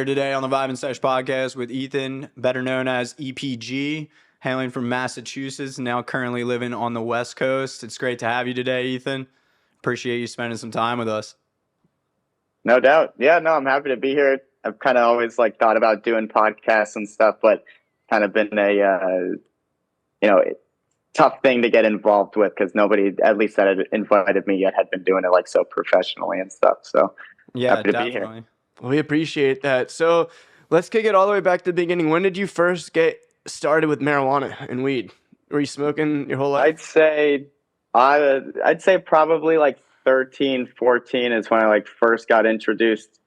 here today on the Vibe and Sesh Podcast with Ethan, better known as EPG, hailing from Massachusetts, now currently living on the West Coast. It's great to have you today, Ethan. Appreciate you spending some time with us. No doubt. Yeah, no, I'm happy to be here. I've kind of always thought about doing podcasts and stuff, but kind of been a tough thing to get involved with because nobody, at least that had invited me yet, had been doing it so professionally and stuff. So yeah, happy to definitely. be here. We appreciate that. So let's kick it all the way back to the beginning. When did you first get started with marijuana and weed? Were you smoking your whole life? I'd say probably 13, 14 is when I first got introduced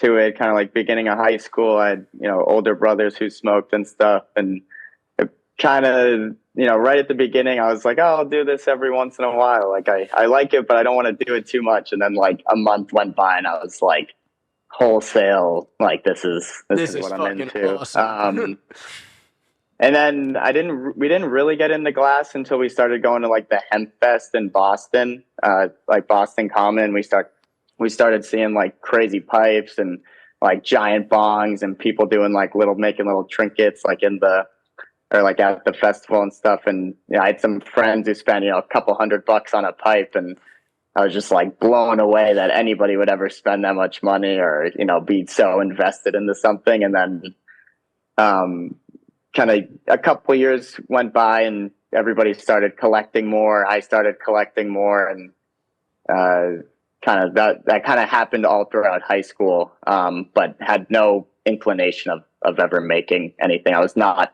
to it, kind of beginning of high school. I had, older brothers who smoked and stuff. And kind of, right at the beginning, I was like, oh, I'll do this every once in a while. I like it, but I don't want to do it too much. And then a month went by and I was like, wholesale, this is what I'm into. Awesome. And then we didn't really get into glass until we started going to the Hemp Fest in Boston, Boston Common. We started seeing crazy pipes and giant bongs and people doing making little trinkets at the festival and stuff. And I had some friends who spent a couple $100 on a pipe, and I was just blown away that anybody would ever spend that much money or be so invested into something. And then kind of a couple of years went by and everybody started collecting more. I started collecting more, and that kind of happened all throughout high school, but had no inclination of ever making anything. I was not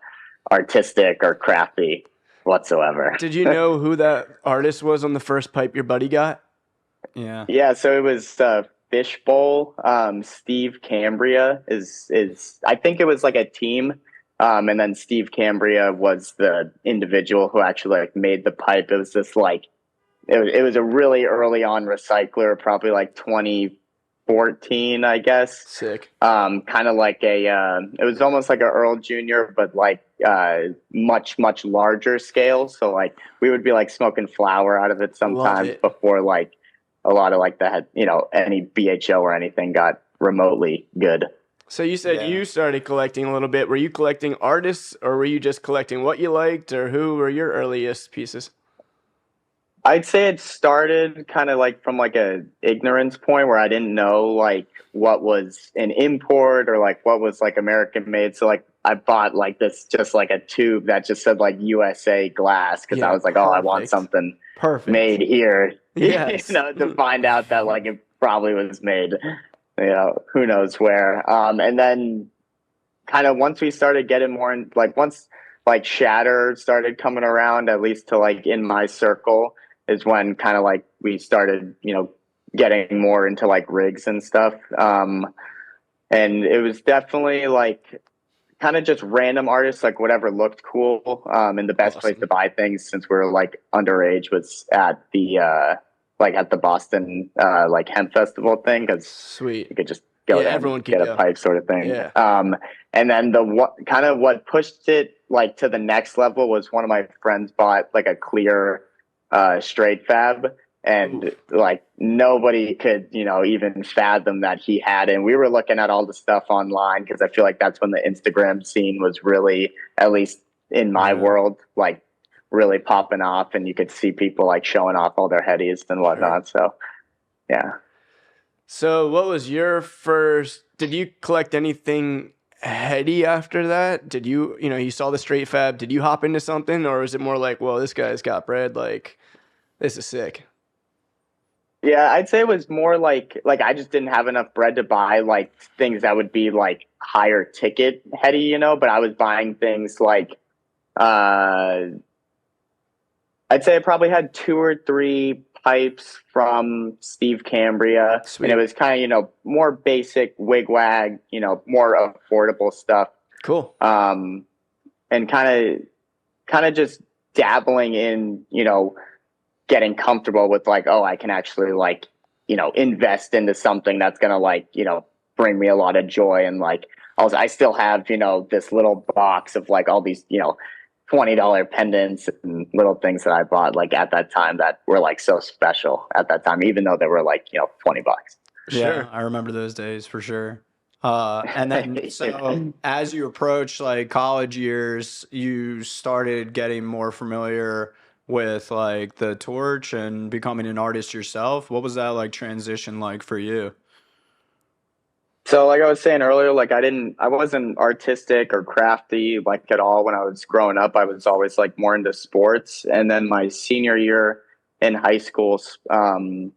artistic or crafty whatsoever. Did you know who that artist was on the first pipe your buddy got? Yeah. So it was Fishbowl. Steve Cambria is I think it was a team. And then Steve Cambria was the individual who actually made the pipe. It was just it was a really early on recycler, probably 2014, I guess. Sick. Kind of it was almost like a Earl Jr., but much, much larger scale. So we would be smoking flower out of it sometimes before a lot of that, any BHO or anything got remotely good. So you said you started collecting a little bit. Were you collecting artists, or were you just collecting what you liked, or who were your earliest pieces? I'd say it started kind of from a ignorance point where I didn't know what was an import or what was American made. So I bought this just a tube that just said USA glass because I was oh, I want something made here. Yes. To find out that it probably was made who knows where. And then kind of once we started getting more in, once Shatter started coming around, at least to in my circle, is when kind of we started, getting more into rigs and stuff. And it was definitely kind of just random artists, whatever looked cool. And the best place to buy things, since we were underage, was at the at the Boston hemp festival thing, because sweet, you could just go there everyone and get a pipe sort of thing. Yeah. And then what pushed it to the next level was one of my friends bought a clear straight fab, and nobody could even fathom that he had. And we were looking at all the stuff online because I feel that's when the Instagram scene was really, at least in my world, really popping off, and you could see people showing off all their headies and whatnot. So yeah. So what was your first, did you collect anything heady after that? Did you, you saw the straight fab, did you hop into something, or was it more well, this guy's got bread, this is sick? Yeah, I'd say it was more I just didn't have enough bread to buy things that would be higher ticket heady, but I was buying things I'd say I probably had 2 or 3 pipes from Steve Cambria. Sweet. And it was kind of, more basic wigwag, more affordable stuff. Cool. And kind of just dabbling in, getting comfortable with oh, I can actually invest into something that's going to bring me a lot of joy. And also I still have, this little box of all these, $20 pendants and little things that I bought at that time that were so special at that time, even though they were $20. Yeah, I remember those days for sure. And then, so as you approach like college years, you started getting more familiar with like the torch and becoming an artist yourself. What was that like transition like for you? So like I was saying earlier, like I wasn't artistic or crafty like at all when I was growing up. I was always like more into sports. And then my senior year in high school, the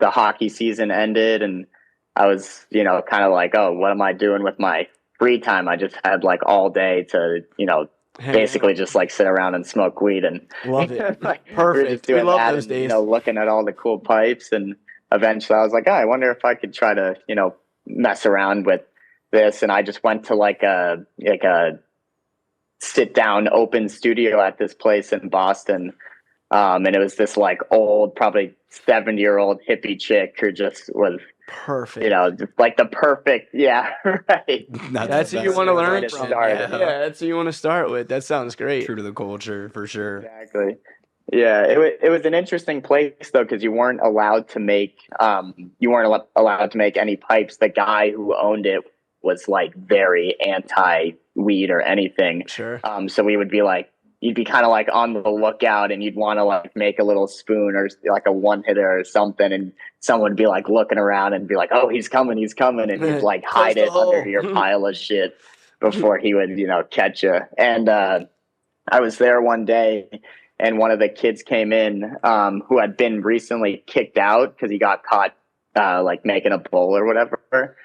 hockey season ended, and I was, kind of like, oh, what am I doing with my free time? I just had like all day to, basically just like sit around and smoke weed, and Love it. like we were just Perfect. We doing love that those and, days. looking at all the cool pipes. And eventually I was like, oh, I wonder if I could try to, mess around with this. And I just went to like a sit down open studio at this place in Boston. And it was this like old, probably 70-year-old hippie chick who just was, Perfect. just like the perfect, yeah, right. That's the who you best want to way learn to from. start. Yeah, that's who you want to start with. That sounds great. True to the culture for sure. Exactly. Yeah, it was an interesting place though, because you weren't allowed to make allowed to make any pipes. The guy who owned it was like very anti weed or anything. Sure. So we would be like, you'd be kind of like on the lookout, and you'd want to like make a little spoon or like a one hitter or something, and someone would be like looking around and be like, oh, he's coming, and you'd like hide Close it the hole. under your pile of shit before he would catch you. And I was there one day, and one of the kids came in who had been recently kicked out because he got caught like making a bowl or whatever.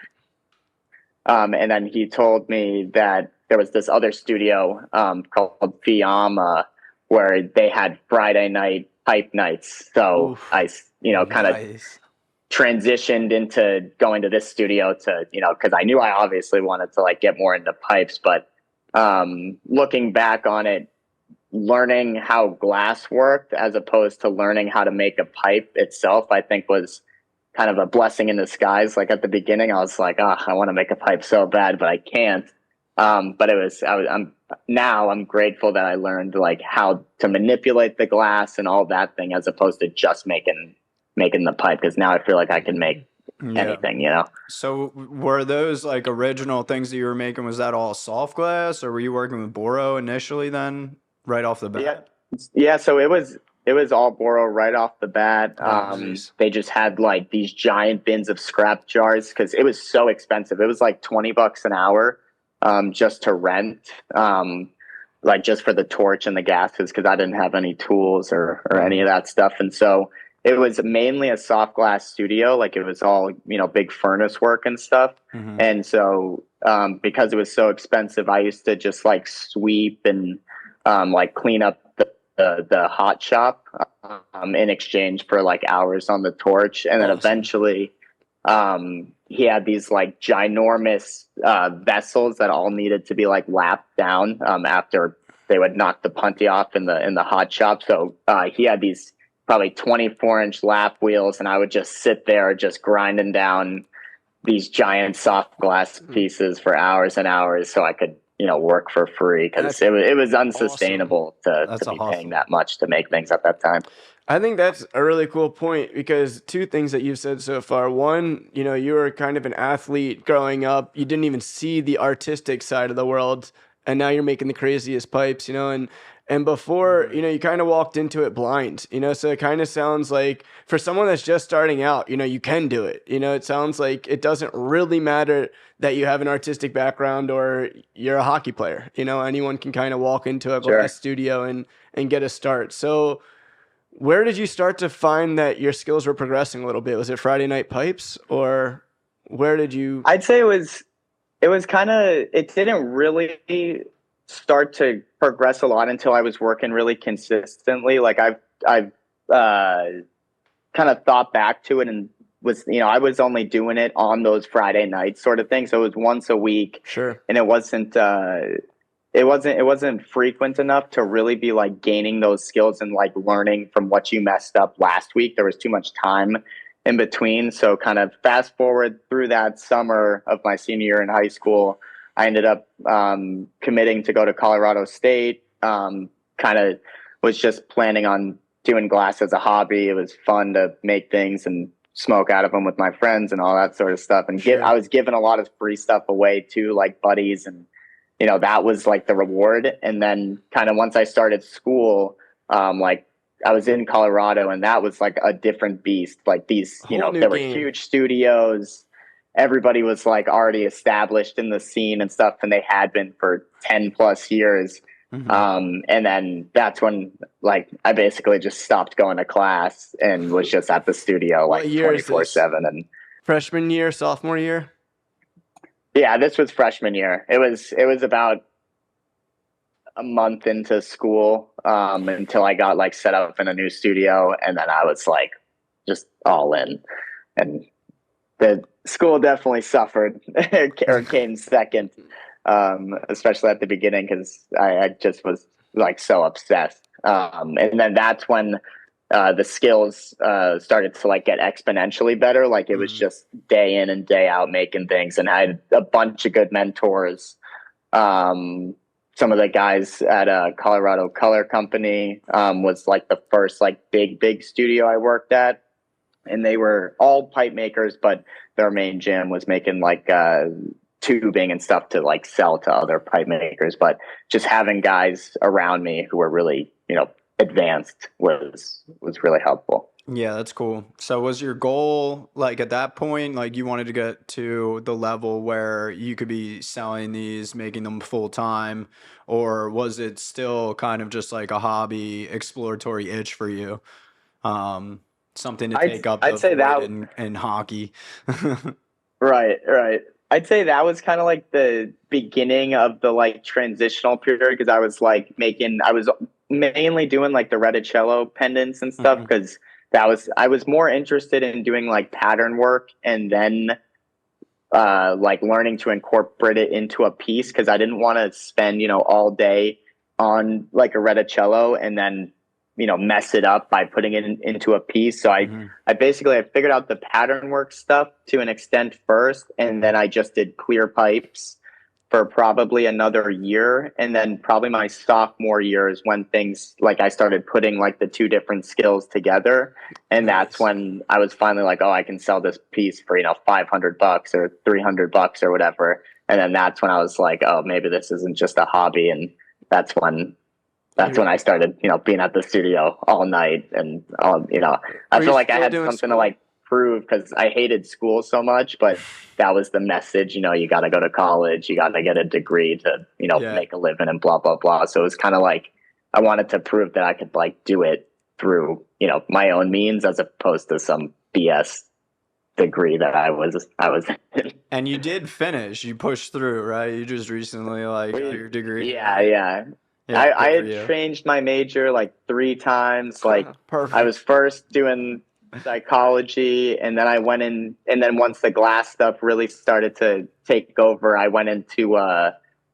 And then he told me that there was this other studio called Fiamma where they had Friday night pipe nights. So Oof. I, kind of Nice. transitioned into going to this studio to, because I knew I obviously wanted to like get more into pipes, but looking back on it, learning how glass worked as opposed to learning how to make a pipe itself, I think was kind of a blessing in disguise. Like at the beginning, I was like, I want to make a pipe so bad, but I can't. But I'm grateful that I learned like how to manipulate the glass and all that thing, as opposed to just making the pipe. Cause now I feel like I can make anything, So were those like original things that you were making, was that all soft glass, or were you working with Boro initially then right off the bat? Yeah. So it was all Boro right off the bat. Nice. They just had like these giant bins of scrap jars because it was so expensive. It was like $20 an hour just to rent, like just for the torch and the gases, because I didn't have any tools or any of that stuff. And so it was mainly a soft glass studio. Like it was all, big furnace work and stuff. Mhm. And so because it was so expensive, I used to just like sweep and like clean up the hot shop in exchange for like hours on the torch. And then Awesome. eventually he had these like ginormous vessels that all needed to be like lapped down after they would knock the punty off in the hot shop. So he had these probably 24-inch lap wheels, and I would just sit there just grinding down these giant soft glass pieces for hours and hours so I could work for free, because it was unsustainable to be paying that much to make things at that time. I think that's a really cool point, because two things that you've said so far. One, you were kind of an athlete growing up. You didn't even see the artistic side of the world, and now you're making the craziest pipes, and before, you kind of walked into it blind, so it kind of sounds like for someone that's just starting out, you can do it. It sounds like it doesn't really matter that you have an artistic background or you're a hockey player. Anyone can kind of walk into a glass studio and get a start. So where did you start to find that your skills were progressing a little bit? Was it Friday Night Pipes, or where did you? I'd say it was it didn't really start to progress a lot until I was working really consistently. Like I've kind of thought back to it and was, I was only doing it on those Friday nights sort of thing. So it was once a week. Sure. And it wasn't frequent enough to really be like gaining those skills and like learning from what you messed up last week. There was too much time in between. So kind of fast forward through that summer of my senior year in high school, I ended up committing to go to Colorado State. Kind of was just planning on doing glass as a hobby. It was fun to make things and smoke out of them with my friends and all that sort of stuff. And Sure. I was giving a lot of free stuff away too, like buddies, and that was like the reward. And then kind of once I started school, like I was in Colorado, and that was like a different beast. Like these, Whole new there were game. huge studios. Everybody was like already established in the scene and stuff, and they had been for 10 plus years. Mhm. And then that's when like I basically just stopped going to class and was just at the studio What like year is this? 24/7. And Freshman year, sophomore year? yeah, this was freshman year. It was about a month into school until I got like set up in a new studio, and then I was like just all in. And the school definitely suffered or came second, especially at the beginning, because I just was like so obsessed. And then that's when the skills started to like get exponentially better. Like it was just day in and day out making things, and I had a bunch of good mentors. Some of the guys at Colorado Color Company was like the first like big studio I worked at. And they were all pipe makers, but their main jam was making like tubing and stuff to like sell to other pipe makers. But just having guys around me who were really, advanced was really helpful. Yeah, that's cool. So was your goal, like at that point, like you wanted to get to the level where you could be selling these, making them full time, or was it still kind of just like a hobby, exploratory itch for you? Something to take up I'd the say void that in hockey. right. I'd say that was kind of like the beginning of the like transitional period, because I was like I was mainly doing like the reticello pendants and stuff, Mhm. because I was more interested in doing like pattern work, and then like learning to incorporate it into a piece, because I didn't want to spend all day on like a reticello and then mess it up by putting it into a piece. So Mhm. I figured out the pattern work stuff to an extent first, and then I just did clear pipes for probably another year. And then probably my sophomore year is when things like I started putting like the two different skills together. And that's Nice. when I was finally like, oh, I can sell this piece for, $500 or $300 or whatever. And then that's when I was like, oh, maybe this isn't just a hobby. And that's when I started, being at the studio all night, and I Were you feel like I still had doing something to school? like prove, because I hated school so much. But that was the message, you got to go to college, you got to get a degree to, Yeah. make a living and blah, blah, blah. So it was kind of like, I wanted to prove that I could like do it through, my own means, as opposed to some BS degree that I was in. And you did finish. You pushed through, right? You just recently like got your degree. Yeah, right? yeah. Yeah, I good for had you. changed my major like 3 times. Like I Perfect. was first doing psychology, and then I went in, and then once the glass stuff really started to take over, I went into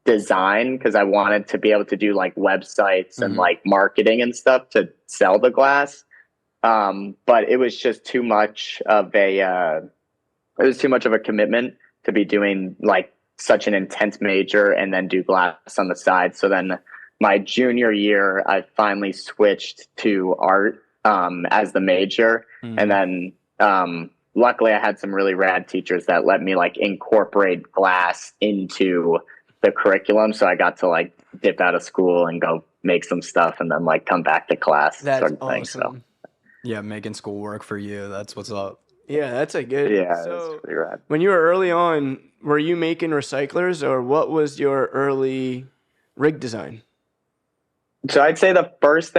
design, because I wanted to be able to do like websites and Mhm. like marketing and stuff to sell the glass. But it was just too much of a commitment to be doing like such an intense major and then do glass on the side. So then my junior year, I finally switched to art as the major. Mhm. And then luckily I had some really rad teachers that let me like incorporate glass into the curriculum. So I got to like dip out of school and go make some stuff, and then like come back to class That's sort of thing. So awesome. Yeah, making school work for you. That's what's up. Yeah, that's a good. yeah, that's So pretty rad. when you were early on, were you making recyclers, or what was your early rig design? So I'd say the first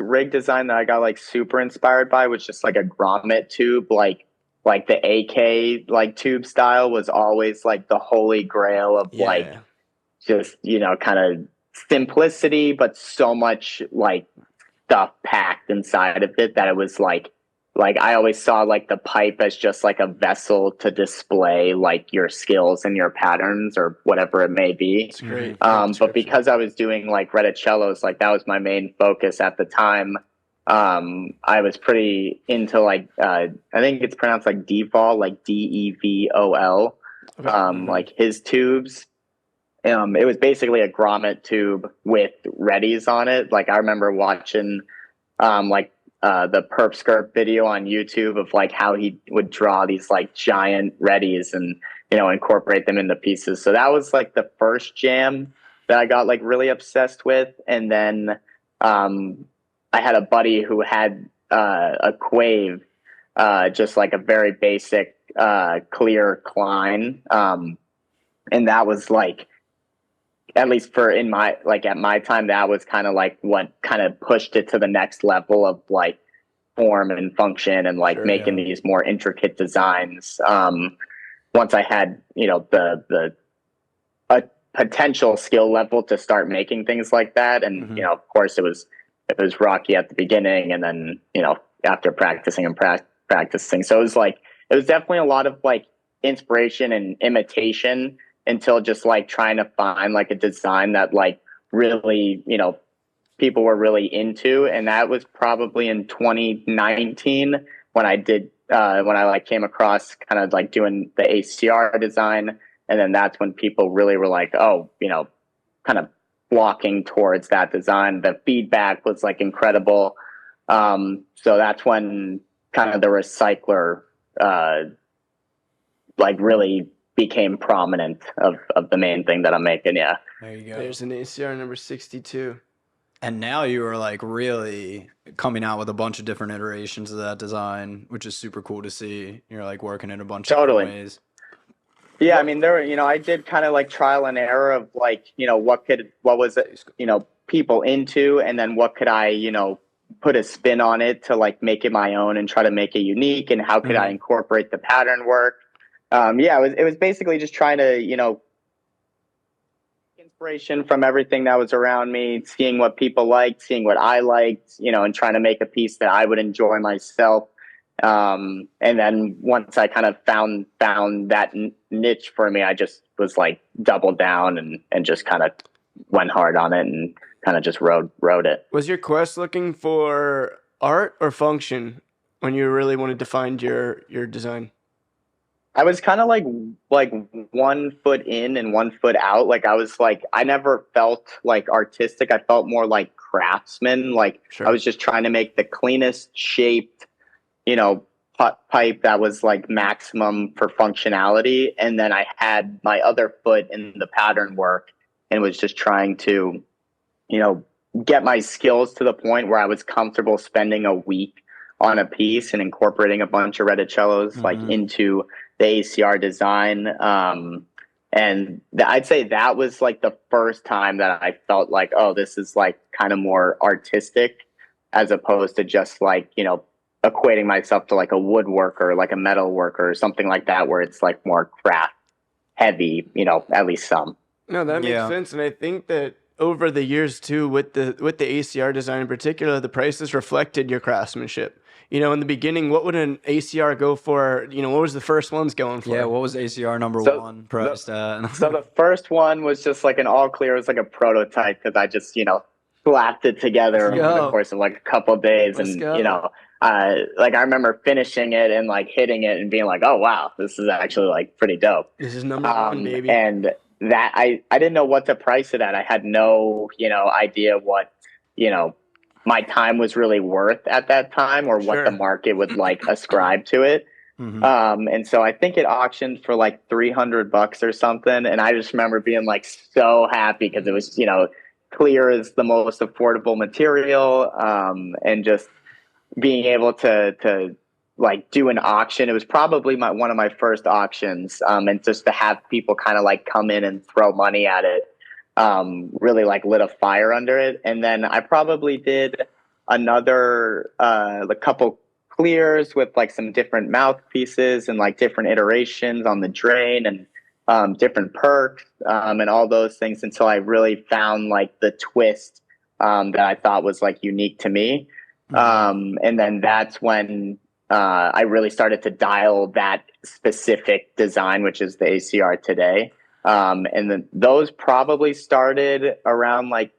rig design that I got like super inspired by was just like a grommet tube, like the AK like tube style was always like the holy grail of like Yeah. just kind of simplicity, but so much like stuff packed inside of it that it was like I always saw like the pipe as just like a vessel to display like your skills and your patterns or whatever it may be. It's great. But because I was doing like reticellos, like that was my main focus at the time. I was pretty into like I think it's pronounced like Devol, like Devol, like his tubes. It was basically a grommet tube with readies on it. Like I remember watching like the perp skirt video on YouTube of like how he would draw these like giant readies and, you know, incorporate them into pieces. So that was like the first jam that I got like really obsessed with. And then I had a buddy who had a Quave, just like a very basic clear Klein. And that was like, at least for in my, like at my time, that was kind of like what kind of pushed it to the next level of like form and function and like making these more intricate designs. Once I had, you know, a potential skill level to start making things like that. And, you know, of course it was rocky at the beginning, and then, you know, after practicing and practicing. So it was definitely a lot of like inspiration and imitation until just like trying to find like a design that like really, you know, people were really into. And that was probably in 2019 when I did, when I like came across kind of like doing the ACR design. And then that's when people really were like, oh, you know, kind of walking towards that design. The feedback was like incredible. So that's when kind of the recycler, like really became prominent of the main thing that I'm making. Yeah. There you go. There's an ACR number 62. And now you are like really coming out with a bunch of different iterations of that design, which is super cool to see. You're like working in a bunch of different ways. Yeah, I mean, there, you know, I did kind of like trial and error of like, you know, what was it, you know, people into, and then what could I, you know, put a spin on it to like make it my own and try to make it unique, and how could I incorporate the pattern work. Yeah, it was basically just trying to, you know, inspiration from everything that was around me, seeing what people liked, seeing what I liked, you know, and trying to make a piece that I would enjoy myself. And then once I kind of found that niche for me, I just was like doubled down and just kind of went hard on it and kind of just rode it. Was your quest looking for art or function when you really wanted to find your design? I was kind of like 1 foot in and 1 foot out. Like I was like, I never felt like artistic. I felt more like craftsman. Like I was just trying to make the cleanest shaped, you know, pipe that was like maximum for functionality. And then I had my other foot in the pattern work and was just trying to, you know, get my skills to the point where I was comfortable spending a week on a piece and incorporating a bunch of reticellos like into the ACR design. And I'd say that was like the first time that I felt like, oh, this is like kind of more artistic, as opposed to just like, you know, equating myself to like a woodworker, like a metal worker or something like that, where it's like more craft heavy, you know, at least some. No, that makes sense. And I think that over the years too, with the ACR design in particular, the prices reflected your craftsmanship. You know, in the beginning, what would an ACR go for? You know, what was the first ones going for? Yeah, what was ACR number one priced at? So the first one was just like an all clear. It was like a prototype because I just, you know, slapped it together over the course of like a couple of days. You know, like I remember finishing it and like hitting it and being like, oh, wow, this is actually like pretty dope. This is number one, baby. And that I didn't know what to price it at. I had no, you know, idea what, you know, my time was really worth at that time, or what the market would like ascribe to it. And so I think it auctioned for like $300 or something. And I just remember being like so happy because it was, you know, clear as the most affordable material. And just being able to like do an auction. It was probably one of my first auctions. And just to have people kind of like come in and throw money at it, really like lit a fire under it. And then I probably did another a couple clears with like some different mouthpieces and like different iterations on the drain and different perks and all those things until I really found like the twist that I thought was like unique to me. And then that's when I really started to dial that specific design, which is the ACR today. And then those probably started around like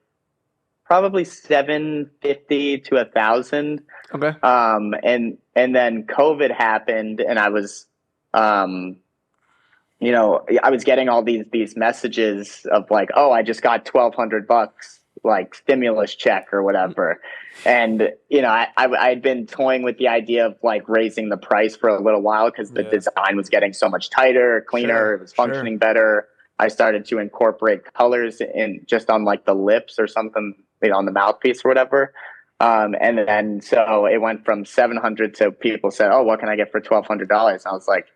probably 750 to 1,000. Okay. And then COVID happened, and I was, you know, I was getting all these messages of like, oh, I just got $1,200 like stimulus check or whatever. And, you know, I'd been toying with the idea of like raising the price for a little while because the design was getting so much tighter, cleaner, it was functioning better. I started to incorporate colors in just on like the lips or something, you know, on the mouthpiece or whatever. And then so it went from 700 to people said, "Oh, what can I get for $1,200?" I was like,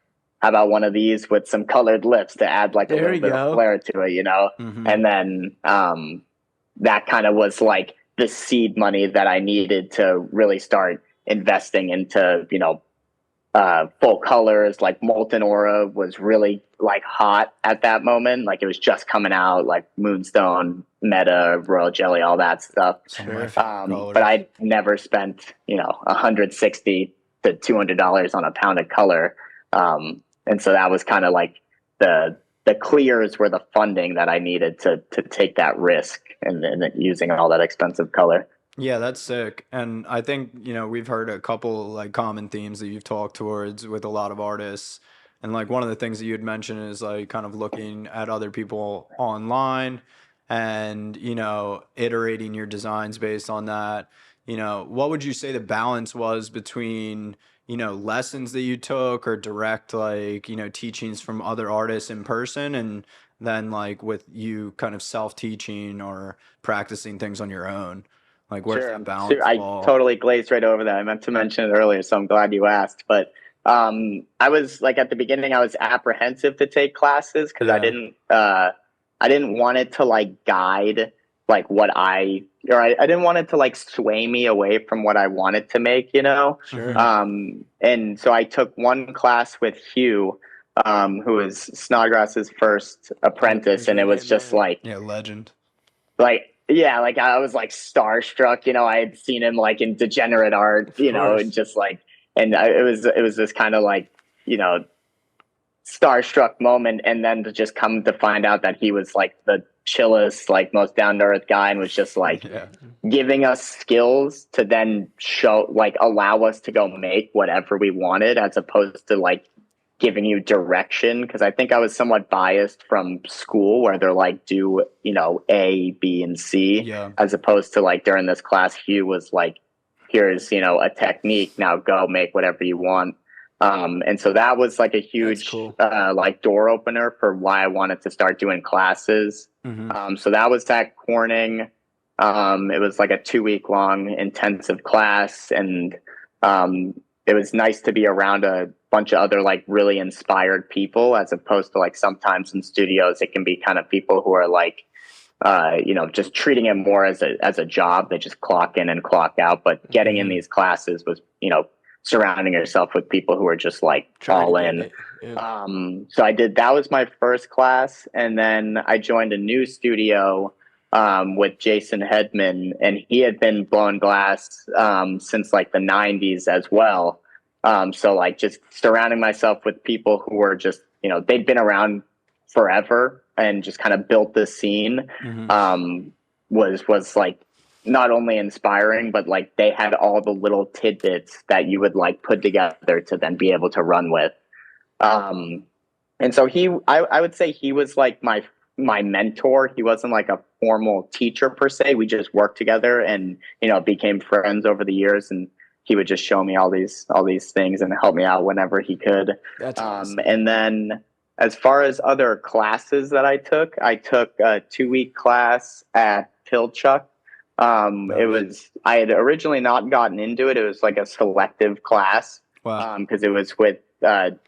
"How about one of these with some colored lips to add like a little bit of flair to it, you know?" And then that kind of was like the seed money that I needed to really start investing into, you know, full colors. Like Molten Aura was really like hot at that moment. Like it was just coming out, like Moonstone, Meta, Royal Jelly, all that stuff. But I never spent, you know, $160 to $200 on a pound of color. And so that was kind of like the clears were the funding that I needed to take that risk and using all that expensive color. Yeah, that's sick. And I think, you know, we've heard a couple like common themes that you've talked towards with a lot of artists. And like one of the things that you'd mentioned is like kind of looking at other people online and, you know, iterating your designs based on that. You know, what would you say the balance was between, you know, lessons that you took or direct like, you know, teachings from other artists in person and then like with you kind of self-teaching or practicing things on your own? Like, where's that balance fall? I totally glazed right over that. I meant to mention it earlier, so I'm glad you asked. But I was like at the beginning, I was apprehensive to take classes because I didn't want it to like guide like what I didn't want it to like sway me away from what I wanted to make, you know. And so I took one class with Hugh, who was Snodgrass's first apprentice, and it was just like legend. Like, yeah, like I was like starstruck, you know, I had seen him like in Degenerate Art, you know, and just like, and it was this kind of like, you know, starstruck moment. And then to just come to find out that he was like the chillest, like most down to earth guy and was just like giving us skills to then show, like allow us to go make whatever we wanted as opposed to like giving you direction, because I think I was somewhat biased from school where they're like do, you know, A, B, and C, as opposed to like during this class Hugh was like, here's, you know, a technique, now go make whatever you want. And so that was like a huge like door opener for why I wanted to start doing classes. So that was at Corning. It was like a 2-week long intensive class, and it was nice to be around a bunch of other like really inspired people, as opposed to like sometimes in studios it can be kind of people who are like you know, just treating it more as a job. They just clock in and clock out. But getting in these classes was, you know, surrounding yourself with people who are just like all in. So I did, that was my first class, and then I joined a new studio with Jason Hedman, and he had been blowing glass since like the 90s as well. So like just surrounding myself with people who were just, you know, they'd been around forever and just kind of built this scene was like not only inspiring, but like they had all the little tidbits that you would like put together to then be able to run with. And so I would say he was like my mentor. He wasn't like a formal teacher per se. We just worked together and, you know, became friends over the years, and he would just show me all these things and help me out whenever he could. That's awesome. And then as far as other classes that I took a 2-week class at Pilchuck. It was, I had originally not gotten into it. It was like a selective class. Because it was with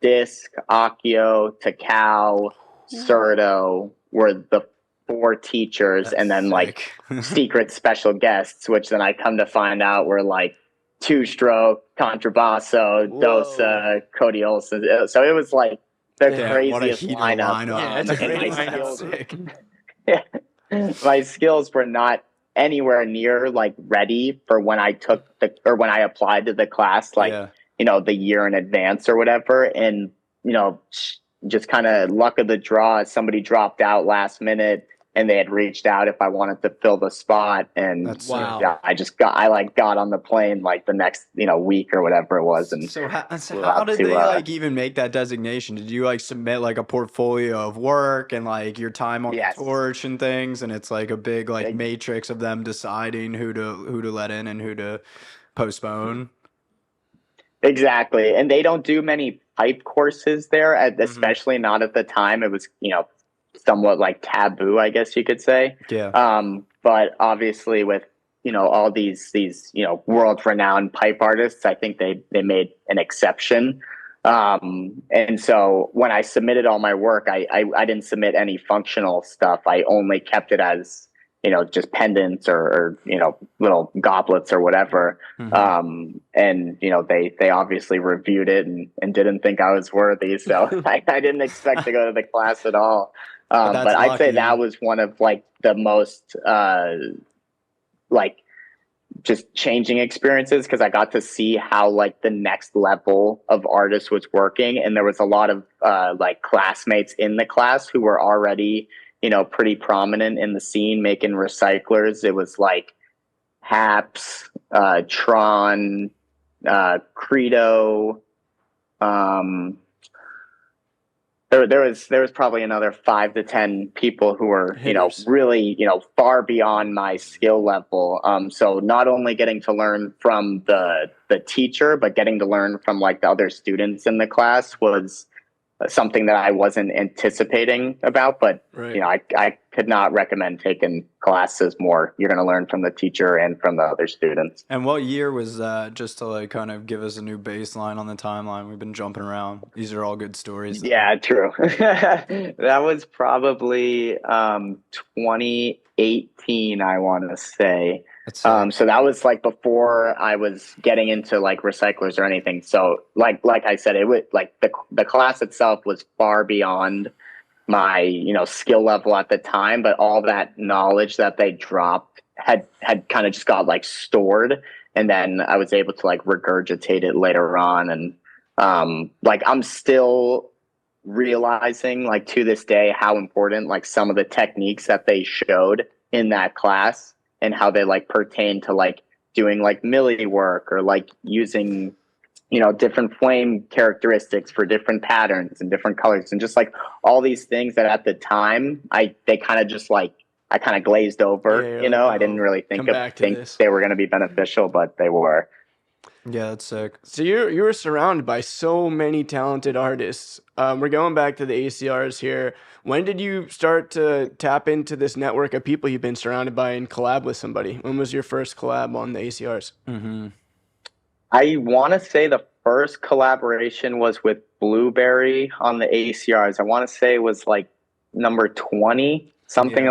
Disc, Akio, Takao, Serto were the 4 teachers. That's and then sick. Like secret special guests, which then I come to find out were like Two Stroke, Contrabasso, Dosa, Cody Olsen. So it was like the craziest lineup. Yeah, that's a great lineup. My skills were not anywhere near like ready for when I took when I applied to the class, like, you know, the year in advance or whatever. And, you know, just kind of luck of the draw, somebody dropped out last minute. and they had reached out if I wanted to fill the spot. And That's Wow. yeah, I got on the plane like the next, week or whatever it was. And So how out did to, they like even make that designation? Did you like submit like a portfolio of work and like your time on the yes, torch and things, and it's like a big like matrix of them deciding who to let in and who to postpone? exactly. And they don't do many pipe courses there, Mm-hmm. especially not at the time. It was, somewhat like taboo, I guess you could say. Yeah. But obviously with, all these, world renowned pipe artists, I think they made an exception. And so when I submitted all my work, I didn't submit any functional stuff. I only kept it as, just pendants or little goblets or whatever. Mm-hmm. And, they obviously reviewed it and didn't think I was worthy. So I didn't expect to go to the class at all. But I'd say that was one of like the most, like just changing experiences, because I got to see how like the next level of artists was working. And there was a lot of like classmates in the class who were already, pretty prominent in the scene making recyclers. It was like Haps, Tron, Credo. There was probably another 5 to 10 people who were, Hitters. really, far beyond my skill level. So not only getting to learn from the teacher, but getting to learn from like the other students in the class was something that I wasn't anticipating about. But, Right. I could not recommend taking classes more. You're going to learn from the teacher and from the other students. And what year was that? Just to like kind of give us a new baseline on the timeline. We've been jumping around. These are all good stories, though. Yeah, true. That was probably 2018, I want to say. That's So that was like before I was getting into like recyclers or anything. So like I said, it was like the class itself was far beyond my skill level at the time, but all that knowledge that they dropped had kind of just got like stored, and then I was able to like regurgitate it later on. And like I'm still realizing like to this day how important like some of the techniques that they showed in that class and how they like pertain to like doing like milli work or like using different flame characteristics for different patterns and different colors, and just like all these things that at the time they kind of just like I kind of glazed over. Yeah, I didn't really think they were going to be beneficial, but they were. Yeah, that's sick. So you were surrounded by so many talented artists. We're going back to the ACRs here. When did you start to tap into this network of people you've been surrounded by and collab with somebody? When was your first collab on the ACRs? Mm-hmm. I want to say the first collaboration was with Blueberry on the ACRs. I want to say it was like number 20, something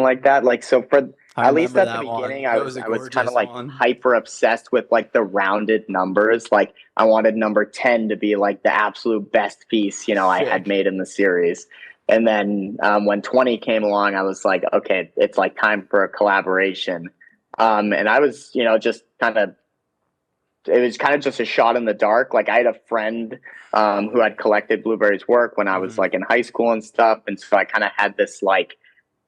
like that. Like, so for at least at the beginning, I was kind of like hyper obsessed with like the rounded numbers. Like I wanted number 10 to be like the absolute best piece, I had made in the series. And then when 20 came along, I was like, okay, it's like time for a collaboration. And I was, just it was kind of just a shot in the dark. Like I had a friend who had collected Blueberry's work when I was like in high school and stuff. And so I kind of had this like,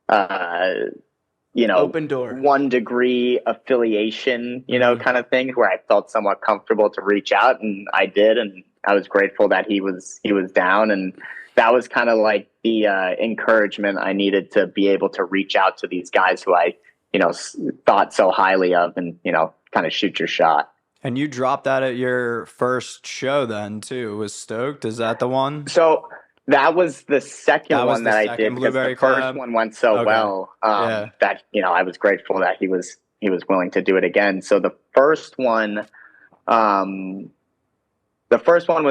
open door, 1 degree affiliation, kind of thing where I felt somewhat comfortable to reach out, and I did. And I was grateful that he was down. And that was kind of like the encouragement I needed to be able to reach out to these guys who I, thought so highly of, and, kind of shoot your shot. And you dropped that at your first show then too. Was Stoked? Is that the one? So that was the second one that I did, because the first one went so well that I was grateful that he was willing to do it again. So the first one was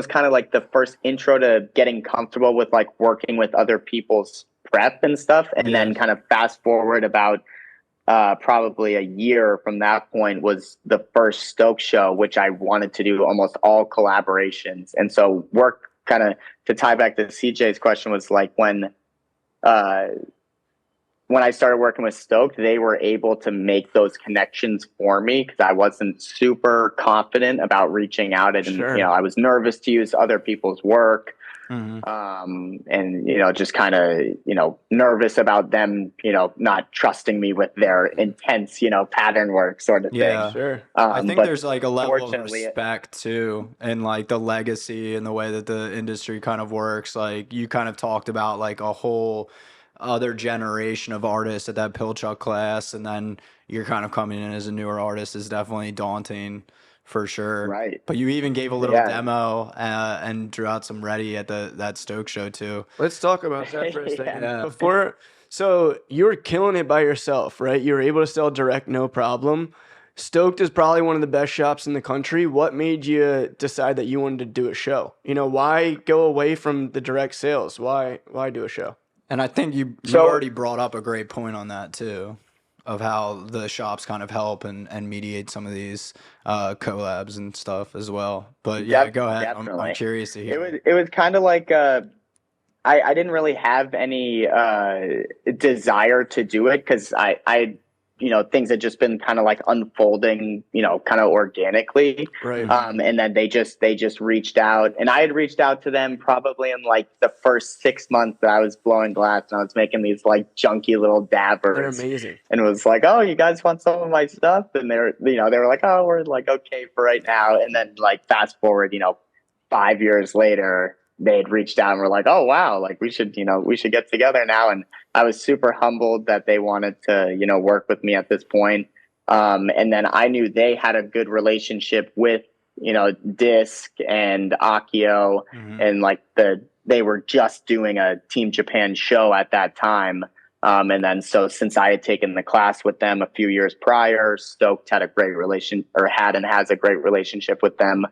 kind of like the first intro to getting comfortable with like working with other people's prep and stuff, and then kind of fast forward about probably a year from that point was the first Stoke show, which I wanted to do almost all collaborations. And so work kind of to tie back to CJ's question was like when I started working with Stoke, they were able to make those connections for me, because I wasn't super confident about reaching out. And, I was nervous to use other people's work. And, just kind of, nervous about them, not trusting me with their intense, pattern work sort of Yeah. thing. Sure. I think But there's like a level of fortunately, respect too, and like the legacy and the way that the industry kind of works. Like you kind of talked about like a whole other generation of artists at that Pilchuck class, and then you're kind of coming in as a newer artist is definitely daunting for sure. right. But you even gave a little Yeah. demo and drew out some Ready at that Stoke show too. Let's talk about that for a second. Yeah. So you were killing it by yourself, right? You were able to sell direct, no problem. Stoked is probably one of the best shops in the country. What made you decide that you wanted to do a show? Why go away from the direct sales? Why do a show? And I think you already brought up a great point on that too, of how the shops kind of help and mediate some of these collabs and stuff as well. But yeah, go ahead. I'm curious to hear. It was kind of like I didn't really have any desire to do it because I things had just been kind of like unfolding, kind of organically. Right. And then they just reached out, and I had reached out to them probably in like the first 6 months that I was blowing glass, and I was making these like junky little dabbers. They're amazing. And it was like, oh, you guys want some of my stuff? And they were like, oh, we're like, okay for right now. And then like fast forward, 5 years later, they had reached out and were like, oh, wow, like we should get together now. And I was super humbled that they wanted to, work with me at this point. And then I knew they had a good relationship with, Disc and Akio, and like they were just doing a Team Japan show at that time. And then so since I had taken the class with them a few years prior, Stoked had a great had and has a great relationship with them.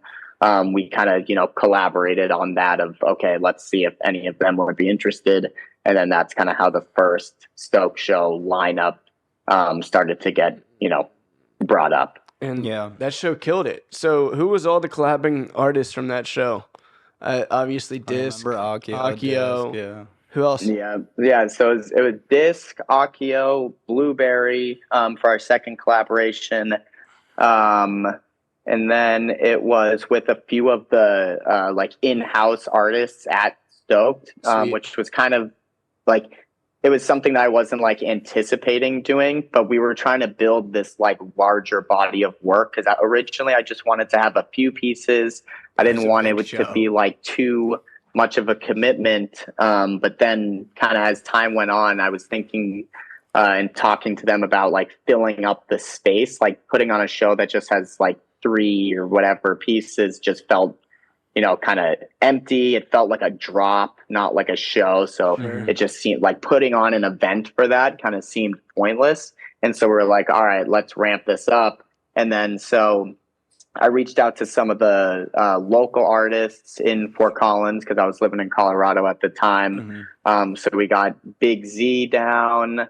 We kind of, collaborated on that of, okay, let's see if any of them would be interested. And then that's kind of how the first Stoke show lineup started to get, brought up. And that show killed it. So who was all the collabing artists from that show? Obviously Disc, Akio. Yeah. Who else? Yeah. So it was Disc, Akio, Blueberry for our second collaboration. And then it was with a few of the like in-house artists at Stoked, which was kind of like, it was something that I wasn't like anticipating doing, but we were trying to build this like larger body of work because originally I just wanted to have a few pieces. I didn't want it to be like too much of a commitment. But then kind of as time went on, I was thinking and talking to them about like filling up the space, like putting on a show that just has like 3 or whatever pieces just felt, kind of empty. It felt like a drop, not like a show. So it just seemed like putting on an event for that kind of seemed pointless. And so we're like, all right, let's ramp this up. And then so I reached out to some of the local artists in Fort Collins because I was living in Colorado at the time. So we got Big Z down.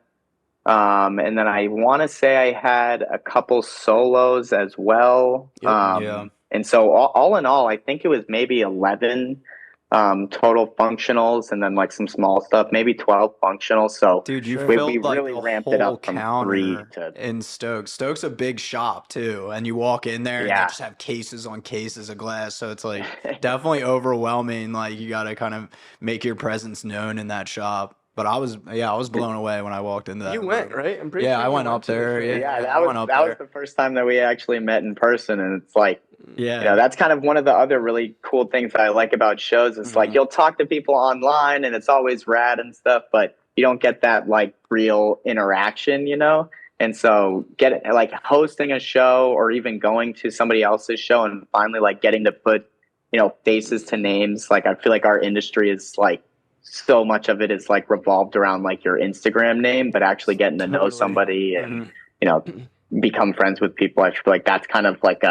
And then I want to say I had a couple solos as well. And so all in all, I think it was maybe 11 total functionals, and then like some small stuff, maybe 12 functionals. So dude, you we filled like really the ramped it whole up from counter 3 to in Stokes. Stokes a big shop too, and you walk in there and they just have cases on cases of glass. So it's like definitely overwhelming. Like you got to kind of make your presence known in that shop. But I was blown away when I walked into that. You went, right? I'm pretty sure I went up there. That was the first time that we actually met in person, and it's like, that's kind of one of the other really cool things that I like about shows. It's like you'll talk to people online, and it's always rad and stuff, but you don't get that like real interaction, And so hosting a show or even going to somebody else's show and finally like getting to put, faces to names. Like I feel like our industry is like, so much of it is like revolved around like your Instagram name, but actually getting to know somebody and, become friends with people. I feel like that's kind of like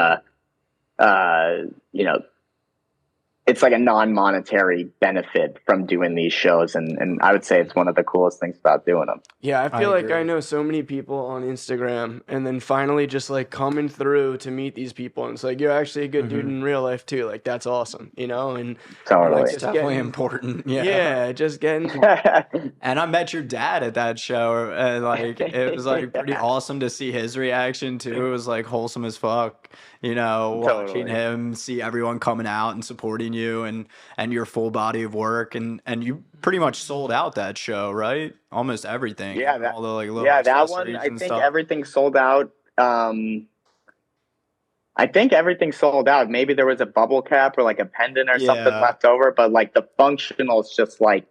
it's like a non-monetary benefit from doing these shows. And I would say it's one of the coolest things about doing them. Yeah, I feel like I know so many people on Instagram, and then finally just like coming through to meet these people. And it's like, you're actually a good dude in real life too. Like that's awesome, And totally. It's definitely important. Yeah, just getting. And I met your dad at that show, and like it was like pretty awesome to see his reaction too. It was like wholesome as fuck, watching him see everyone coming out and supporting between you and your full body of work, and you pretty much sold out that show, right? Almost everything. Yeah, that, all the like little yeah, that one, accessories I and think stuff. everything sold out. I think everything sold out. Maybe there was a bubble cap or like a pendant or something Yeah. left over, but like the functionals just like,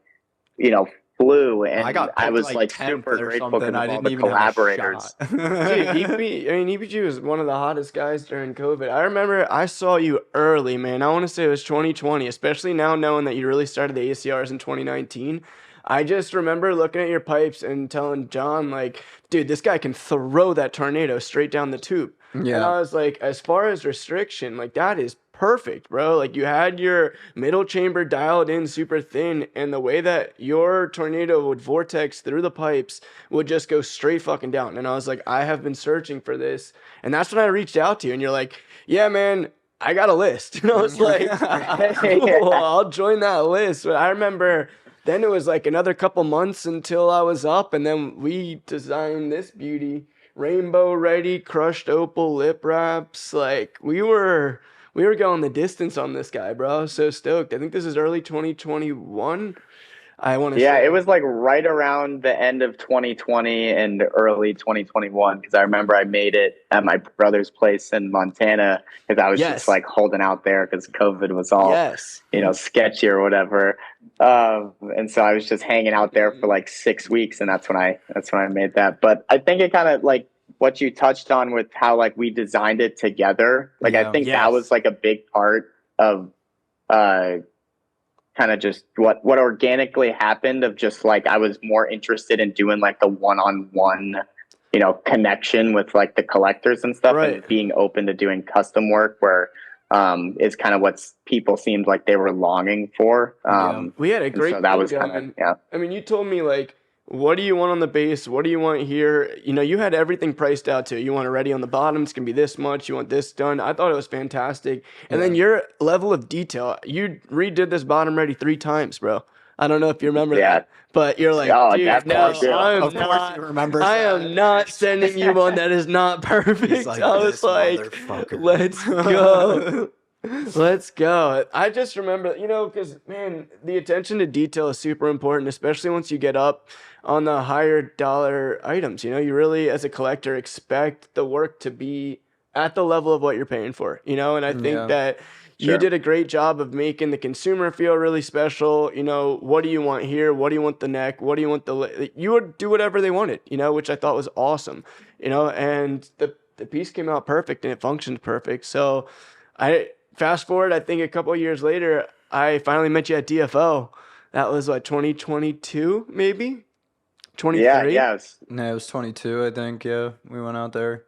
flew. I And got I picked was like like 10th super or grateful something. because I of all didn't the even have a collaborators. shot. Dude, EPG was one of the hottest guys during COVID. I remember I saw you early, man. I want to say it was 2020, especially now knowing that you really started the ACRs in 2019. I just remember looking at your pipes and telling John, like, dude, this guy can throw that tornado straight down the tube. And Yeah. I was like, as far as restriction, like, that is perfect, bro. Like, you had your middle chamber dialed in super thin, and the way that your tornado would vortex through the pipes would just go straight fucking down. And I was like, I have been searching for this. And that's when I reached out to you, and you're like, yeah, man, I got a list. And I was like, cool, I'll join that list. But I remember then it was like another couple months until I was up, and then we designed this beauty. Rainbow ready, crushed opal lip wraps. Like we were going the distance on this guy, bro. I was so stoked. I think this is early 2021. I want to Yeah, say. it was like right around the end of 2020 and early 2021 because I remember I made it at my brother's place in Montana because I was just Yes. like holding out there because COVID was all, Yes. sketchy or whatever. And so I was just hanging out there for like 6 weeks, and that's when I made that. But I think it kind of like what you touched on with how like we designed it together. Like I Yeah. think that Yes. was like a big part of kind of just what organically happened of just like I was more interested in doing like the one-on-one connection with like the collectors and stuff, Right. and being open to doing custom work where is kind of what people seemed like they were longing for. We had a And great so that thing was kind of going. I mean, you told me like, what do you want on the base? What do you want here? You had everything priced out too. You want it ready on the bottom. It's gonna be this much. You want this done. I thought it was fantastic. And then your level of detail. You redid this bottom ready 3 times, bro. I don't know if you remember that, but you're like, Oh, dude, definitely no, do. I'm Of course not. he remembers I that. am not sending you one that is not perfect. He's like, I was "This like, motherfucker." let's go. Let's go. I just remember, because, man, the attention to detail is super important, especially once you get up on the higher dollar items. You really, as a collector, expect the work to be at the level of what you're paying for, and I think Yeah. that you Sure. did a great job of making the consumer feel really special. What do you want here? What do you want the neck? What do you want you would do whatever they wanted, which I thought was awesome, and the piece came out perfect and it functioned perfect. So fast forward, I think a couple of years later, I finally met you at DFO. That was what, 2022, maybe? 23? Yeah. No, it was 22, I think. Yeah, we went out there.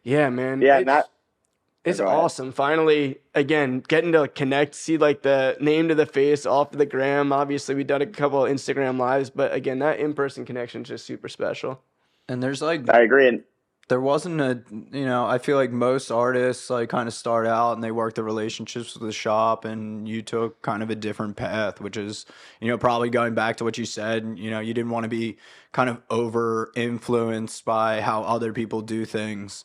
Yeah, man. Yeah, and It's Go ahead. awesome. Finally, again, getting to connect, see like the name to the face off of the gram. Obviously, we've done a couple of Instagram lives, but again, that in-person connection is just super special. And there's like, I agree. And there wasn't I feel like most artists like kind of start out and they work the relationships with the shop, and you took kind of a different path, which is, probably going back to what you said, you didn't want to be kind of over influenced by how other people do things.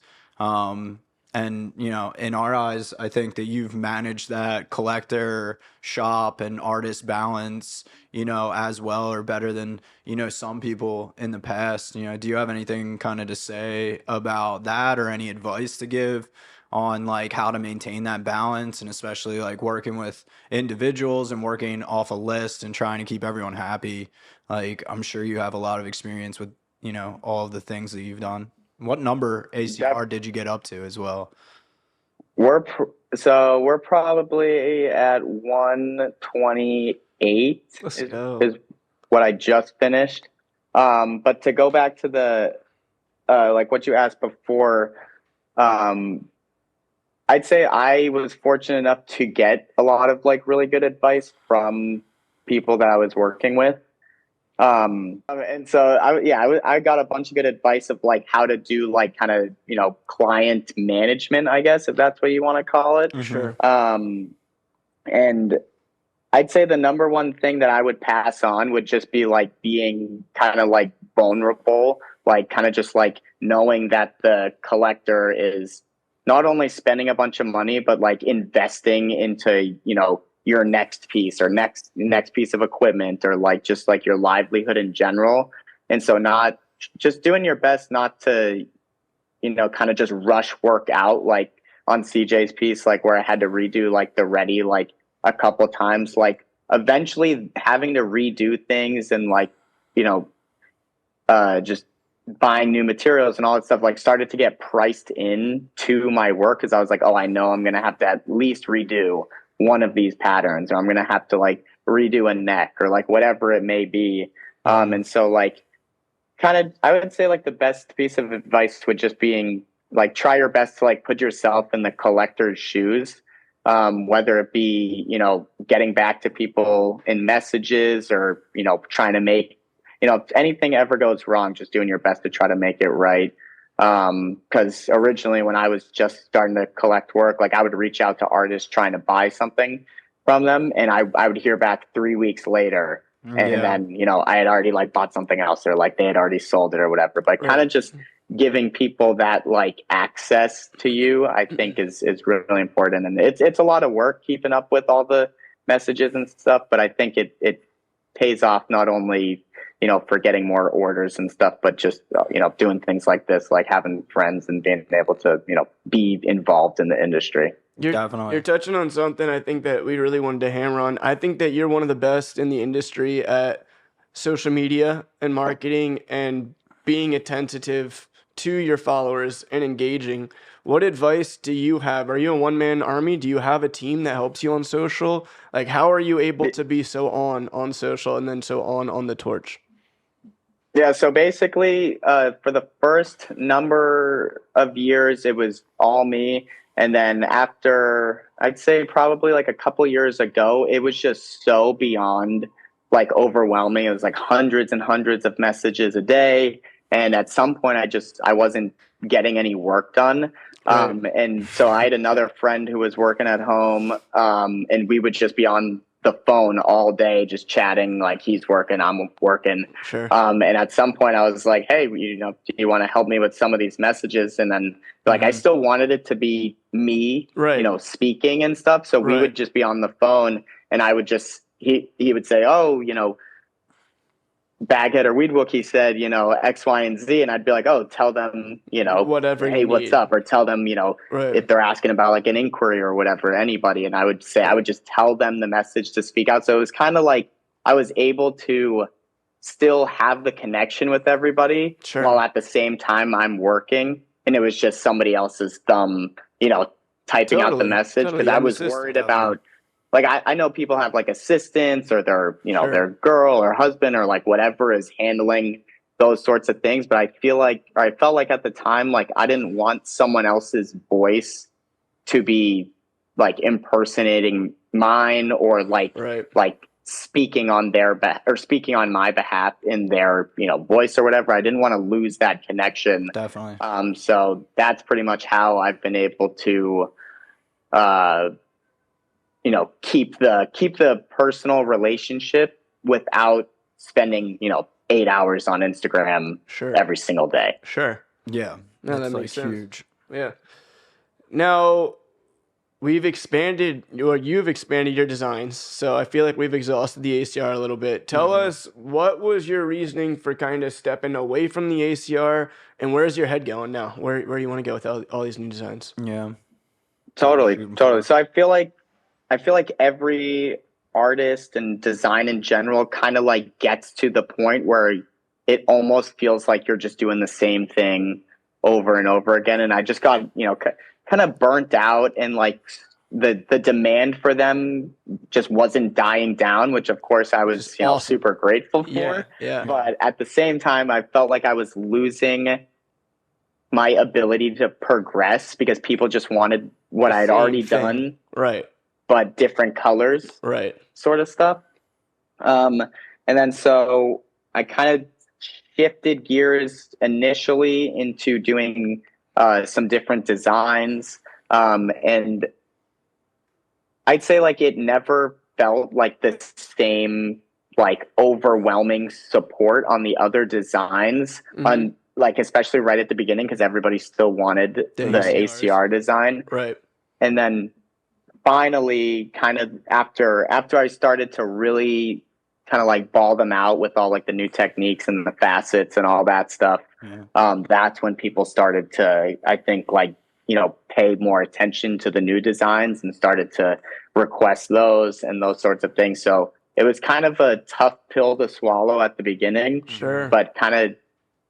And, in our eyes, I think that you've managed that collector, shop, and artist balance, as well or better than, some people in the past. Do you have anything kind of to say about that, or any advice to give on like how to maintain that balance, and especially like working with individuals and working off a list and trying to keep everyone happy? Like, I'm sure you have a lot of experience with, all of the things that you've done. What number ACR did you get up to as well? we're probably at 128. Let's go. Is what I just finished. But to go back to the like what you asked before, I'd say I was fortunate enough to get a lot of like really good advice from people that I was working with. And so I got a bunch of good advice of like how to do like kind of, client management, I guess, if that's what you want to call it. Sure. And I'd say the number one thing that I would pass on would just be like being kind of like vulnerable, like kind of just like knowing that the collector is not only spending a bunch of money, but like investing into, your next piece or next piece of equipment, or like just like your livelihood in general. And so not just doing your best not to, kind of just rush work out, like on CJ's piece, like where I had to redo like the ready like a couple times, like eventually having to redo things and like, just buying new materials and all that stuff, like started to get priced in to my work. Cause I was like, oh, I know I'm going to have to at least redo one of these patterns, or I'm going to have to like redo a neck or like whatever it may be. And so like kind of, I would say like the best piece of advice would just being like, try your best to like put yourself in the collector's shoes. Whether it be, getting back to people in messages, or, trying to make, if anything ever goes wrong, just doing your best to try to make it right. Because originally when I was just starting to collect work, like I would reach out to artists trying to buy something from them, and I would hear back 3 weeks later, and then I had already like bought something else, or like they had already sold it or whatever. But kind of just giving people that like access to you, I think is really important. And it's a lot of work keeping up with all the messages and stuff, but I think it pays off not only for getting more orders and stuff, but just, doing things like this, like having friends and being able to, be involved in the industry. You're touching on something I think that we really wanted to hammer on. I think that you're one of the best in the industry at social media and marketing and being attentive to your followers and engaging. What advice do you have? Are you a one-man army? Do you have a team that helps you on social? Like, how are you able to be so on social and then so on the torch? Yeah, so basically, for the first number of years, it was all me. And then after, I'd say probably like a couple years ago, it was just so beyond like overwhelming. It was like hundreds and hundreds of messages a day. And at some point, I wasn't getting any work done. And so I had another friend who was working at home, and we would just be on the phone all day, just chatting, like he's working, I'm working. Sure. And at some point I was like, hey, do you want to help me with some of these messages? And then like, I still wanted it to be me, speaking and stuff. So we would just be on the phone, and I would just, he would say, oh, Baghead or Weedwook, he said, X, Y, and Z. And I'd be like, oh, tell them, whatever. Hey, what's up? Or tell them, if they're asking about like an inquiry or whatever, anybody. And I would say, I would just tell them the message to speak out. So it was kind of like I was able to still have the connection with everybody while at the same time I'm working. And it was just somebody else's thumb, typing out the message. Because I was worried about, like, I know people have like assistants, or their, their girl or husband or like whatever is handling those sorts of things. But I felt like at the time, like I didn't want someone else's voice to be like impersonating mine, or like speaking on their or speaking on my behalf in their, voice or whatever. I didn't want to lose that connection. Definitely. So that's pretty much how I've been able to, keep the personal relationship without spending, 8 hours on Instagram every single day. Yeah. No, that makes sense. Huge. Yeah. Now, you've expanded your designs, so I feel like we've exhausted the ACR a little bit. Tell us, what was your reasoning for kind of stepping away from the ACR, and where's your head going now? Where you want to go with all these new designs? Yeah. Totally. So I feel like every artist and design in general kind of like gets to the point where it almost feels like you're just doing the same thing over and over again. And I just got, kind of burnt out, and like the demand for them just wasn't dying down, which of course I was, super grateful for. Yeah. But at the same time, I felt like I was losing my ability to progress, because people just wanted what I'd already done. But different colors, sort of stuff. And then so I kind of shifted gears initially into doing some different designs. And I'd say like it never felt like the same like overwhelming support on the other designs like especially right at the beginning, because everybody still wanted the ACR design. Right. And then finally, kind of after I started to really kind of like ball them out with all like the new techniques and the facets and all that stuff, that's when people started to, I think, like, you know, pay more attention to the new designs and started to request those and those sorts of things. So it was kind of a tough pill to swallow at the beginning, Sure. but kind of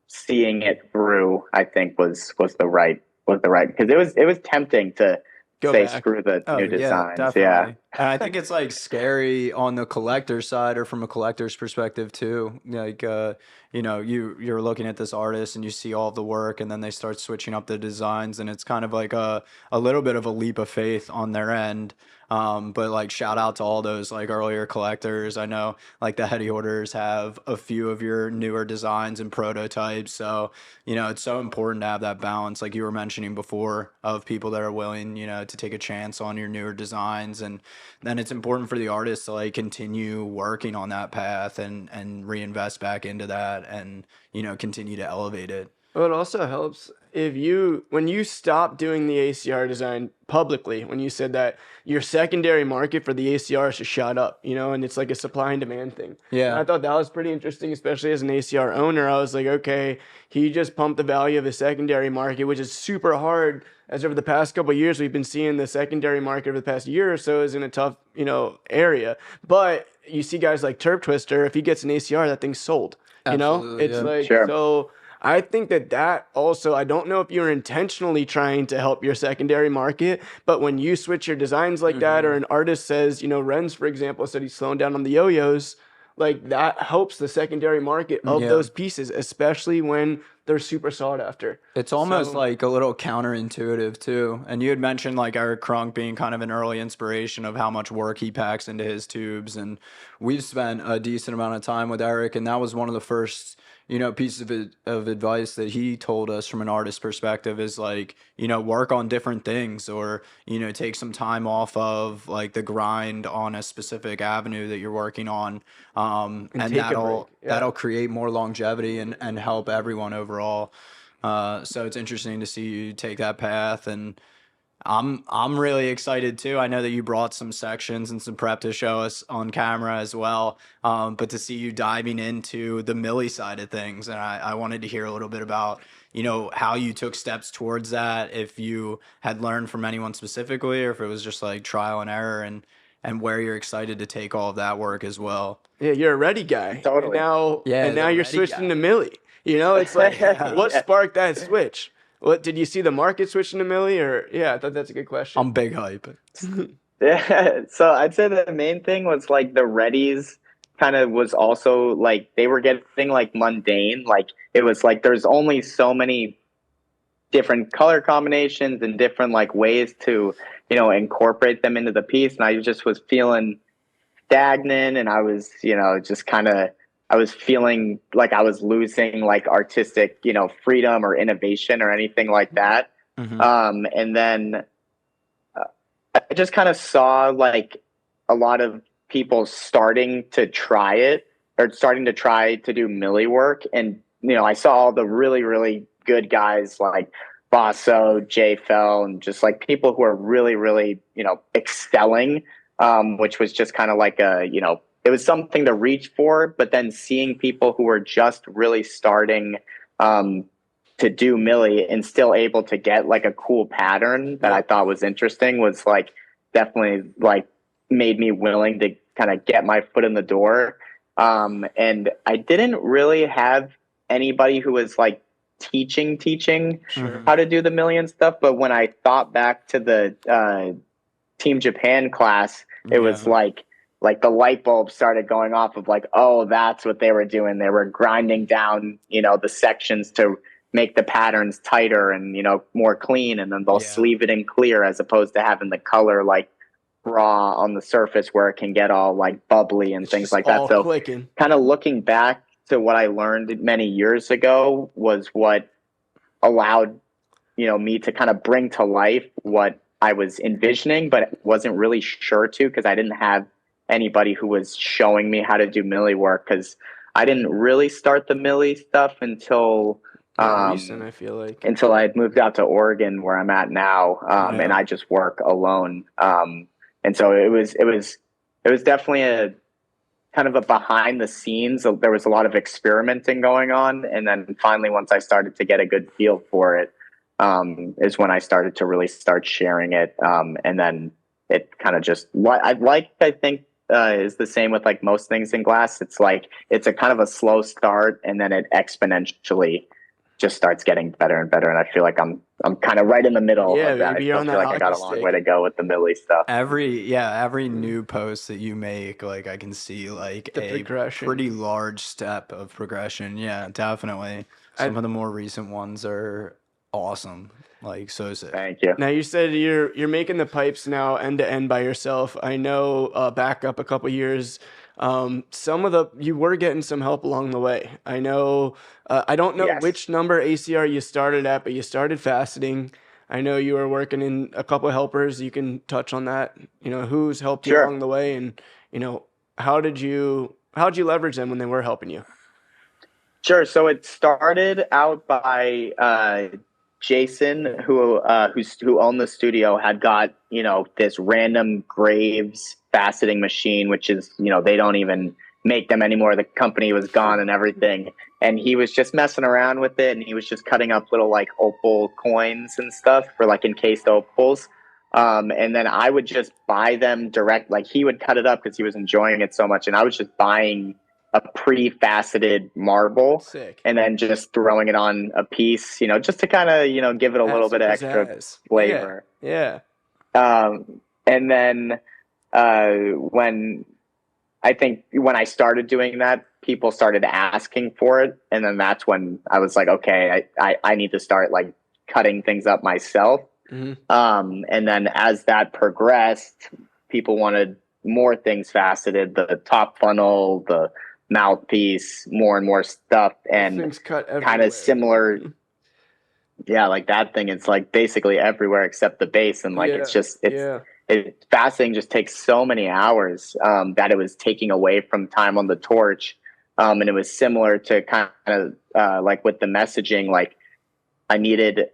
seeing it through, I think was the right, because it was tempting to say screw the new designs. Definitely. Yeah. And I think it's like scary on the collector side, or from a collector's perspective too. Like, you know, you're looking at this artist and you see all the work, and then they start switching up the designs, and it's kind of like a little bit of a leap of faith on their end. But like, shout out to all those like earlier collectors. I know like the heady orders have a few of your newer designs and prototypes. So, you know, it's so important to have that balance, like you were mentioning before, of people that are willing, you know, to take a chance on your newer designs. And then it's important for the artist to like continue working on that path and reinvest back into that, and, you know, continue to elevate it. Well, it also helps when you stop doing the ACR design publicly, when you said that your secondary market for the ACR is just shot up, you know, and it's like a supply and demand thing. Yeah. And I thought that was pretty interesting, especially as an ACR owner. I was like, okay, he just pumped the value of the secondary market, which is super hard, as over the past couple of years, we've been seeing the secondary market over the past year or so is in a tough, you know, area. But you see guys like Turp Twister, if he gets an ACR, that thing's sold. Absolutely, you know, it's like, Sure. So I think that also, I don't know if you're intentionally trying to help your secondary market, but when you switch your designs like that, or an artist says, you know, Renz, for example, said he's slowing down on the yo-yos, like that helps the secondary market of those pieces, especially when they're super sought after. It's almost like a little counterintuitive too. And you had mentioned like Eric Krunk being kind of an early inspiration of how much work he packs into his tubes. And we've spent a decent amount of time with Eric, and that was one of the first, you know, pieces of advice that he told us from an artist perspective is like, you know, work on different things, or, you know, take some time off of like the grind on a specific avenue that you're working on. And that'll create more longevity and help everyone overall. So it's interesting to see you take that path, and I'm really excited too. I know that you brought some sections and some prep to show us on camera as well, but to see you diving into the milli side of things, and I wanted to hear a little bit about, you know, how you took steps towards that, if you had learned from anyone specifically, or if it was just like trial and error, and where you're excited to take all of that work as well. Yeah, you're a ready guy. Totally. And now you're switching to milli. You know, it's like, what sparked that switch? What, did you see the market switching to milli, or I thought that's a good question. I'm big hype. Yeah, so I'd say the main thing was like the readies kind of was also like they were getting like mundane. Like it was like there's only so many different color combinations and different like ways to, you know, incorporate them into the piece. And I just was feeling stagnant, and I was, you know, just kind of, I was feeling like I was losing like artistic, you know, freedom or innovation or anything like that. And then I just kind of saw like a lot of people starting to try it, or starting to try to do milli work. And, you know, I saw all the really, really good guys like Basso, J Fell, and just like people who are really, really, you know, excelling, which was just kind of like a, you know, it was something to reach for. But then seeing people who were just really starting to do milli and still able to get like a cool pattern that I thought was interesting was like definitely like made me willing to kind of get my foot in the door. And I didn't really have anybody who was like teaching how to do the million stuff. But when I thought back to the Team Japan class, it was like the light bulb started going off of like, oh, that's what they were doing. They were grinding down, you know, the sections to make the patterns tighter and, you know, more clean. And then they'll sleeve it in clear, as opposed to having the color like raw on the surface where it can get all like bubbly and things like that. So kind of looking back to what I learned many years ago was what allowed, you know, me to kind of bring to life what I was envisioning, but wasn't really sure to, because I didn't have anybody who was showing me how to do milli work, because I didn't really start the milli stuff until Yeah, recent, I feel like. Until I had moved out to Oregon, where I'm at now, and I just work alone. And so it was definitely a kind of a behind the scenes. There was a lot of experimenting going on, and then finally, once I started to get a good feel for it, is when I started to really start sharing it. And then it kind of just what I think is the same with like most things in glass. It's like it's a kind of a slow start, and then it exponentially just starts getting better and better. And I feel like I'm kind of right in the middle of that. I Maybe you're on feel that like I got a long way to go with the Millie stuff. Every new post that you make, like I can see like The progression. pretty large step of progression. Yeah, definitely. Some of the more recent ones are awesome. Like so sick. Thank you. Now you said you're making the pipes now end to end by yourself. I know back up a couple years, you were getting some help along the way. I know I don't know which number ACR you started at, but you started faceting. I know you were working in a couple of helpers. You can touch on that. You know, who's helped you along the way, and you know, how'd you leverage them when they were helping you? Sure. So it started out by Jason, who owned the studio, had got, you know, this random Graves faceting machine, which is, you know, they don't even make them anymore. The company was gone and everything. And he was just messing around with it, and he was just cutting up little like opal coins and stuff for like encased opals. And then I would just buy them direct. Like he would cut it up because he was enjoying it so much, and I was just buying a pre-faceted marble. Sick. And then just throwing it on a piece, you know, just to kind of, you know, give it a little bit of extra flavor. Yeah. And then when I started doing that, people started asking for it. And then that's when I was like, okay, I need to start like cutting things up myself. Mm-hmm. And then as that progressed, people wanted more things faceted, the top funnel, the mouthpiece, more and more stuff, and kind of similar. Yeah, like that thing, it's like basically everywhere except the base, and like faceting just takes so many hours that it was taking away from time on the torch. And it was similar to kind of like with the messaging, like I needed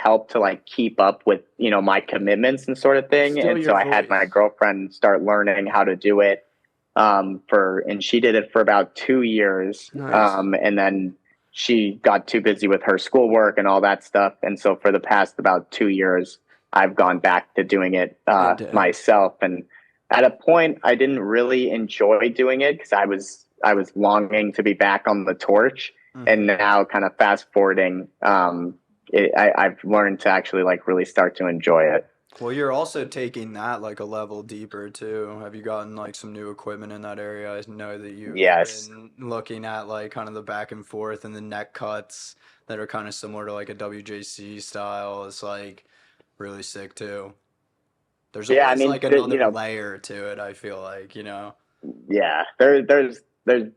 help to like keep up with, you know, my commitments and sort of thing. And so I had my girlfriend start learning how to do it. And she did it for about 2 years. Nice. And then she got too busy with her schoolwork and all that stuff. And so for the past about 2 years, I've gone back to doing it myself. And at a point, I didn't really enjoy doing it because I was longing to be back on the torch. Mm-hmm. And now kind of fast forwarding, I've learned to actually like really start to enjoy it. Well, you're also taking that like a level deeper too. Have you gotten like some new equipment in that area? I know that you've been looking at like kind of the back and forth and the neck cuts that are kind of similar to like a WJC style. It's like really sick too. There's always like another layer to it, I feel like, you know. Yeah, there's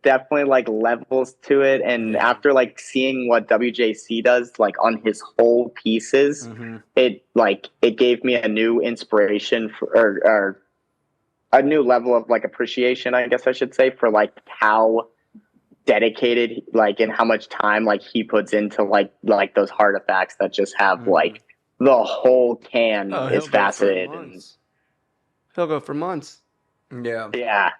definitely like levels to it, and after like seeing what WJC does like on his whole pieces, mm-hmm. it gave me a new inspiration or a new level of like appreciation, I guess I should say, for like how dedicated like and how much time like he puts into like those artifacts that just have mm-hmm. like the whole can is faceted. He'll go for months. Yeah.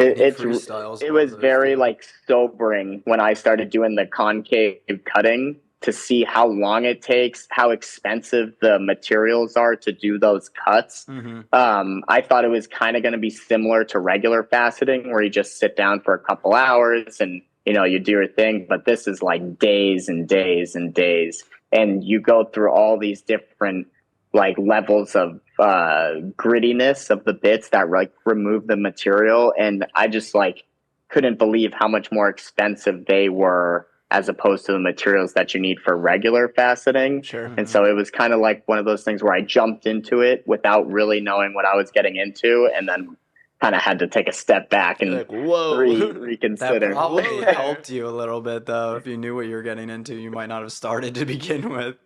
It was very like sobering when I started doing the concave cutting to see how long it takes, how expensive the materials are to do those cuts. Mm-hmm. I thought it was kind of going to be similar to regular faceting where you just sit down for a couple hours and, you know, you do your thing. But this is like days and days and days. And you go through all these different like levels of grittiness of the bits that like remove the material, and I just like couldn't believe how much more expensive they were as opposed to the materials that you need for regular faceting. Sure. And so it was kind of like one of those things where I jumped into it without really knowing what I was getting into, and then kind of had to take a step back and like, whoa. reconsider. That probably helped you a little bit though. If you knew what you were getting into, you might not have started to begin with.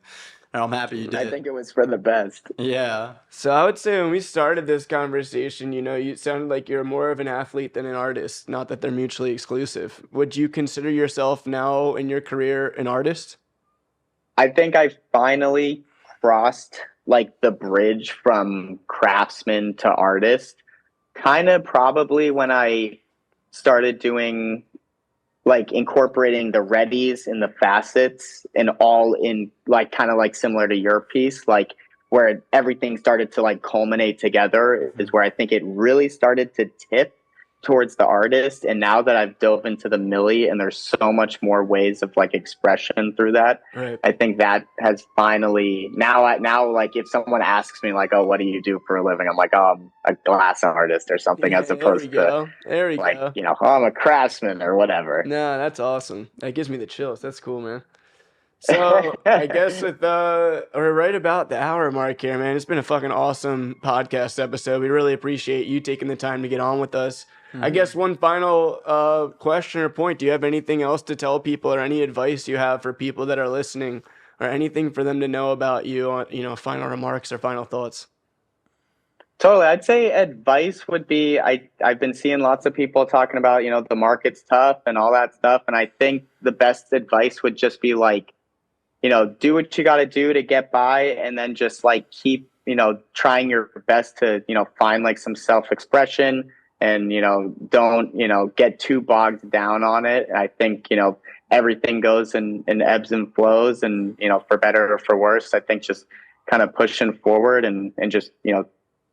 and I'm happy you did. I think it was for the best. Yeah. So I would say when we started this conversation, you sounded like you're more of an athlete than an artist. Not that they're mutually exclusive. Would you consider yourself now in your career an artist? I think I finally crossed like the bridge from craftsman to artist, kind of probably when I started doing like incorporating the readies and the facets and all in like kind of like similar to your piece, like where everything started to like culminate together is where I think it really started to tip towards the artist. And now that I've dove into the milli and there's so much more ways of like expression through that, Right. I think that has finally now like if someone asks me like, oh, what do you do for a living? I'm like, oh, I'm a glass artist or something, as opposed to like, you know, oh, I'm a craftsman or whatever. No, that's awesome. That gives me the chills. That's cool, man. So I guess we're right about the hour mark here, man. It's been a fucking awesome podcast episode. We really appreciate you taking the time to get on with us. I guess one final question or point. Do you have anything else to tell people or any advice you have for people that are listening or anything for them to know about you, final remarks or final thoughts? Totally. I'd say advice would be I've been seeing lots of people talking about, you know, the market's tough and all that stuff. And I think the best advice would just be like, you know, do what you got to do to get by, and then just like keep, you know, trying your best to, you know, find like some self-expression and, you know, don't, you know, get too bogged down on it. I think, you know, everything goes in ebbs and flows, and, you know, for better or for worse, I think just kind of pushing forward and just, you know,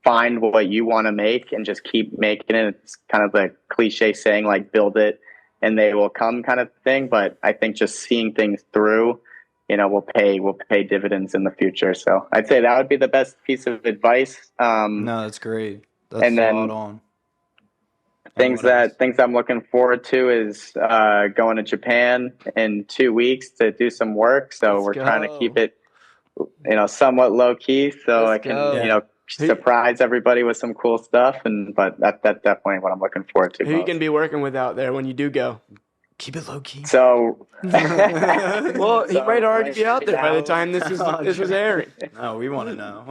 find what you want to make and just keep making it. It's kind of the cliche saying like build it and they will come kind of thing. But I think just seeing things through, you know, will pay dividends in the future. So I'd say that would be the best piece of advice. No, that's great. That's and then spot on. things I'm looking forward to is going to Japan in 2 weeks to do some work. So we're trying to keep it, you know, somewhat low key, so I can, you know, surprise everybody with some cool stuff. But that's definitely what I'm looking forward to. Who you gonna be working with out there when you do go? Keep it low key. So, well, he might already be out there by the time this is airing. No, we want to know.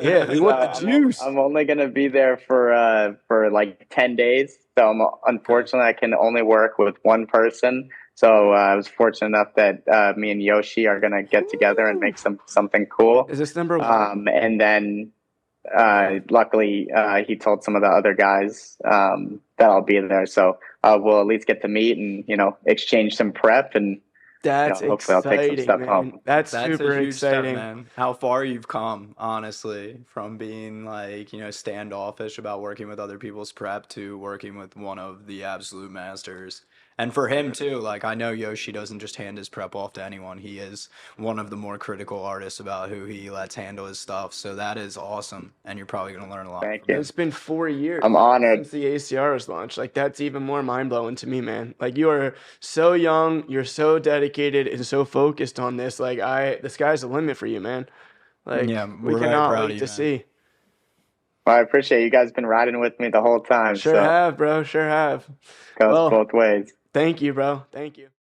Yeah, we want the juice. I'm only gonna be there for like 10 days. So unfortunately, I can only work with one person. So I was fortunate enough that me and Yoshi are gonna get together and make something cool. Is this number one? And then luckily he told some of the other guys that I'll be there. So we'll at least get to meet and, you know, exchange some prep, and that's, you know, hopefully exciting, I'll take some stuff man. home. That's a super huge exciting, step, man. How far you've come, honestly, from being like, you know, standoffish about working with other people's prep to working with one of the absolute masters. And for him too, like I know Yoshi doesn't just hand his prep off to anyone. He is one of the more critical artists about who he lets handle his stuff. So that is awesome, and you're probably gonna learn a lot. Thank you. It's been 4 years. I'm honored since the ACR was launched. Like that's even more mind blowing to me, man. Like you are so young, you're so dedicated and so focused on this. Like the sky's the limit for you, man. Like Yeah, we we're cannot proud of wait you, to man. see. Well, I appreciate you guys been riding with me the whole time. Sure so have, bro. Sure have. goes both ways. Thank you, bro. Thank you.